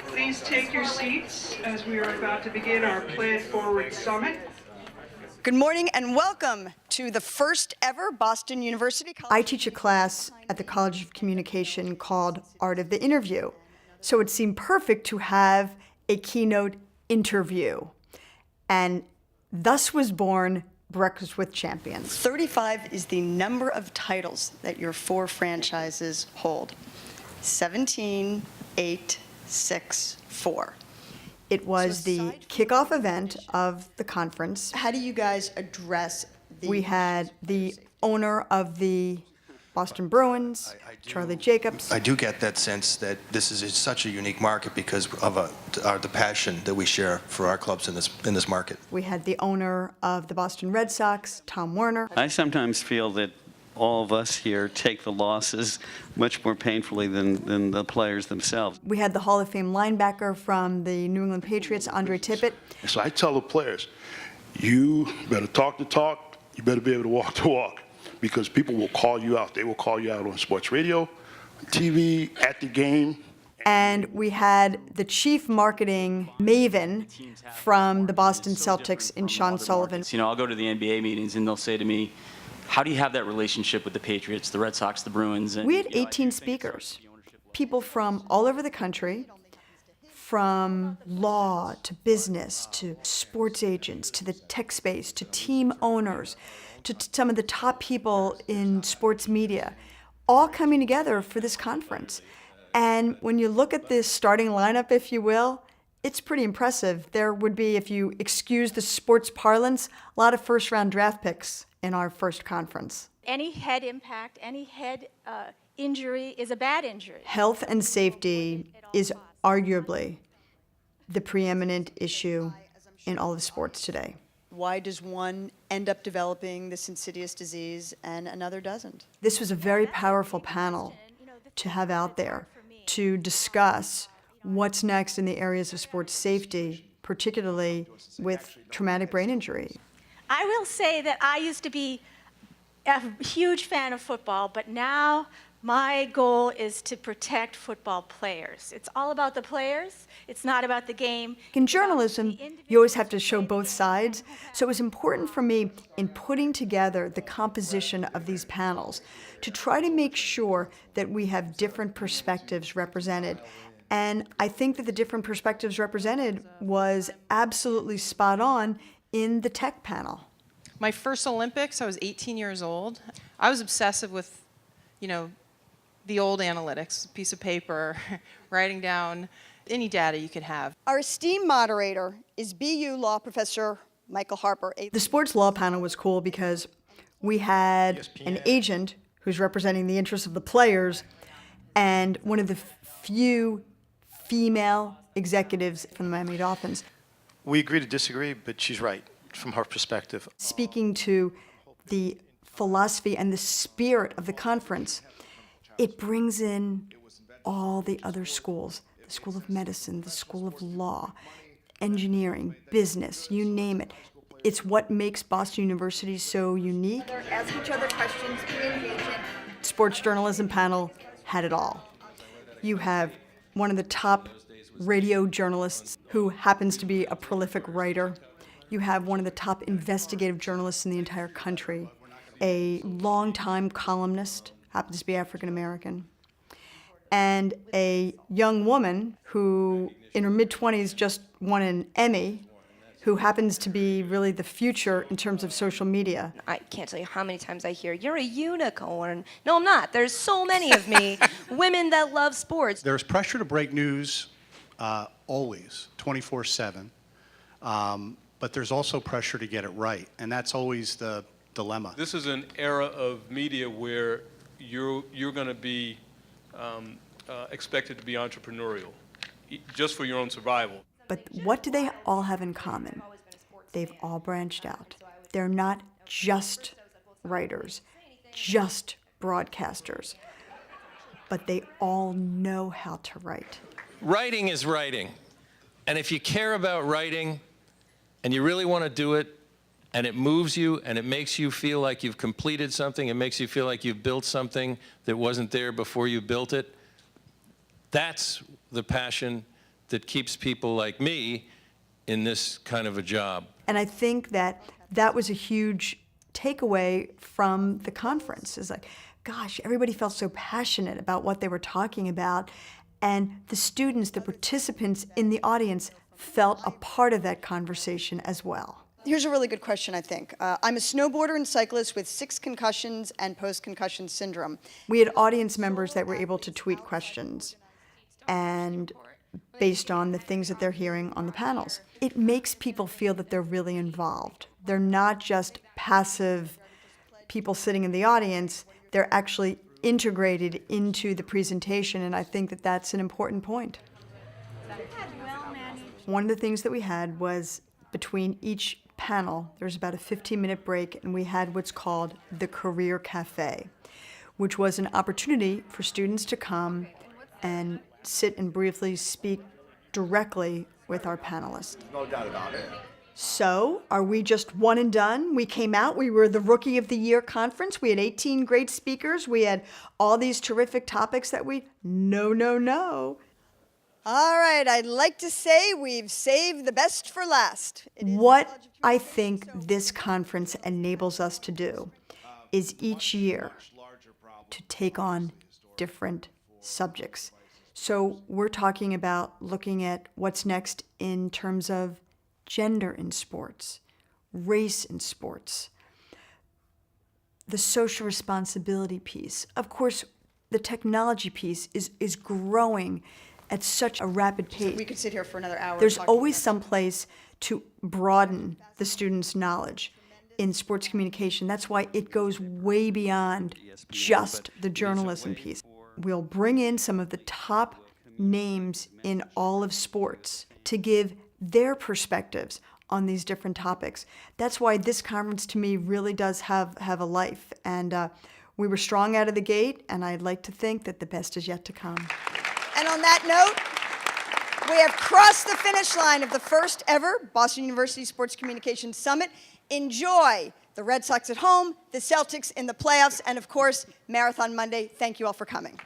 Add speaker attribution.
Speaker 1: Please take your seats as we are about to begin our Play It Forward Summit.
Speaker 2: Good morning and welcome to the first ever Boston University College. I teach a class at the College of Communication called Art of the Interview. So it seemed perfect to have a keynote interview. And thus was born Breakfast with Champions. 35 is the number of titles that your four franchises hold. 17, 8, 6, 4. It was the kickoff event of the conference. How do you guys address the... We had the owner of the Boston Bruins, Charlie Jacobs.
Speaker 3: I do get that sense that this is such a unique market because of the passion that we share for our clubs in this market.
Speaker 2: We had the owner of the Boston Red Sox, Tom Werner.
Speaker 4: I sometimes feel that all of us here take the losses much more painfully than the players themselves.
Speaker 2: We had the Hall of Fame linebacker from the New England Patriots, Andre Tippett.
Speaker 5: So I tell the players, you better talk the talk, you better be able to walk the walk, because people will call you out. They will call you out on sports radio, TV, at the game.
Speaker 2: And we had the chief marketing maven from the Boston Celtics in Sean Sullivan.
Speaker 6: You know, I'll go to the NBA meetings and they'll say to me, how do you have that relationship with the Patriots, the Red Sox, the Bruins? And,
Speaker 2: we had 18 speakers, people from all over the country, from law to business to sports agents to the tech space to team owners to some of the top people in sports media, all coming together for this conference. And when you look at this starting lineup, if you will, it's pretty impressive. There would be, if you excuse the sports parlance, a lot of first-round draft picks in our first conference.
Speaker 7: Any head impact, any head injury is a bad injury.
Speaker 2: Health and safety is arguably the preeminent issue in all of sports today. Why does one end up developing this insidious disease and another doesn't? This was a very powerful panel to have out there to discuss what's next in the areas of sports safety, particularly with traumatic brain injury.
Speaker 7: I will say that I used to be a huge fan of football, but now my goal is to protect football players. It's all about the players. It's not about the game.
Speaker 2: In journalism, you always have to show both sides. So it was important for me in putting together the composition of these panels to try to make sure that we have different perspectives represented. And I think that the different perspectives represented was absolutely spot on in the tech panel.
Speaker 8: My first Olympics, I was 18 years old. I was obsessive with, the old analytics, piece of paper, writing down any data you could have.
Speaker 2: Our esteemed moderator is BU law professor Michael Harper. The sports law panel was cool because we had an agent who's representing the interests of the players and one of the few female executives from the Miami Dolphins.
Speaker 3: We agree to disagree, but she's right from her perspective.
Speaker 2: Speaking to the philosophy and the spirit of the conference, it brings in all the other schools, the School of Medicine, the School of Law, engineering, business, you name it. It's what makes Boston University so unique. Ask each other questions, be engaging. Sports journalism panel had it all. You have one of the top radio journalists who happens to be a prolific writer. You have one of the top investigative journalists in the entire country, a longtime columnist, happens to be African American, and a young woman who, in her mid-20s, just won an Emmy, who happens to be really the future in terms of social media.
Speaker 9: I can't tell you how many times I hear, you're a unicorn. No, I'm not. There's so many of me, women that love sports.
Speaker 10: There's pressure to break news always, 24/7. But there's also pressure to get it right, and that's always the dilemma.
Speaker 11: This is an era of media where you're going to be expected to be entrepreneurial, just for your own survival.
Speaker 2: But what do they all have in common? They've all branched out. They're not just writers, just broadcasters, but they all know how to write.
Speaker 12: Writing is writing. And if you care about writing and you really want to do it, and it moves you and it makes you feel like you've completed something, it makes you feel like you've built something that wasn't there before you built it, that's the passion that keeps people like me in this kind of a job.
Speaker 2: And I think that that was a huge takeaway from the conference, is like, gosh, everybody felt so passionate about what they were talking about, and the students, the participants in the audience, felt a part of that conversation as well.
Speaker 13: Here's a really good question, I think. I'm a snowboarder and cyclist with 6 concussions and post-concussion syndrome.
Speaker 2: We had audience members that were able to tweet questions, and based on the things that they're hearing on the panels. It makes people feel that they're really involved. They're not just passive people sitting in the audience, they're actually integrated into the presentation, and I think that that's an important point. One of the things that we had was between each panel, there was about a 15-minute break, and we had what's called the Career Cafe, which was an opportunity for students to come and sit and briefly speak directly with our panelists.
Speaker 14: No doubt about it.
Speaker 2: So, are we just one and done? We came out, we were the Rookie of the Year conference, we had 18 great speakers, we had all these terrific topics that no.
Speaker 13: All right, I'd like to say we've saved the best for last.
Speaker 2: What I think this conference enables us to do is each year to take on different subjects. So we're talking about looking at what's next in terms of gender in sports, race in sports, the social responsibility piece. Of course, the technology piece is growing at such a rapid pace.
Speaker 13: We could sit here for another hour.
Speaker 2: There's always some place to broaden the students' knowledge in sports communication. That's why it goes way beyond just the journalism piece. We'll bring in some of the top names in all of sports to give their perspectives on these different topics. That's why this conference, to me, really does have a life. And we were strong out of the gate, and I'd like to think that the best is yet to come.
Speaker 13: And on that note, we have crossed the finish line of the first ever Boston University Sports Communications Summit. Enjoy the Red Sox at home, the Celtics in the playoffs, and of course, Marathon Monday. Thank you all for coming.